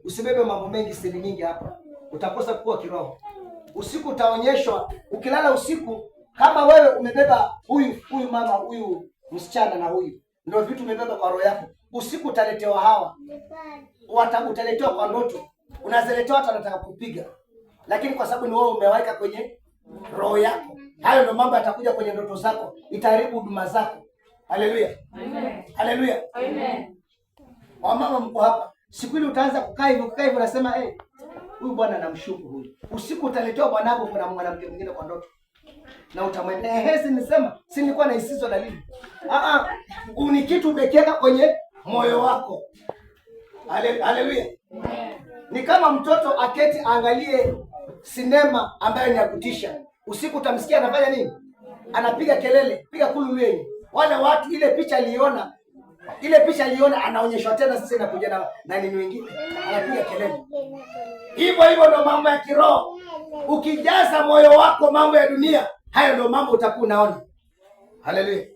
Usibebe mambo mengi, siri nyingi hapa, utakosa kukua kiroho. Usiku utaonyeshwa, ukilala usiku, kama wewe umebeba huyu mama, huyu msichana na huyu ndio vitu umebeba kwa roho yako. Usiku utaletewa hawa, utaletewa kwa ndoto, unazeletewa, hata anataka kupiga, lakini kwa sababu ni wewe umeweka kwenye roho yako, hayo ndio mambo yatakuja kwenye ndoto zako, itaharibu huduma zako. Haleluya, amen. Haleluya, amen. Wamama mko hapa, siku ile utaanza kukaa hivyo unasema huyu bwana namshuku huyu. Usiku utaletewa bwanako, kuna mwanamke mwingine kwa ndoto, na utamwendea nisema si nilikuwa na hisizo dalili. Ni kitu umekiweka kwenye moyo wako. Haleluya. Ni kama mtoto aketi angalie sinema ambayo ni ya kutisha. Usiku utamsikia anafanya nini? Anapiga kelele, piga kululu. Wale watu ile picha aliona anaonyeshwa tena, sasa inakuja na nini wengine, anapiga kelele. Hivyo ndo mambo ya kiroho. Ukijaza moyo wako mambo ya dunia, hayo ndo mambo utakuwa unaona. Haleluya.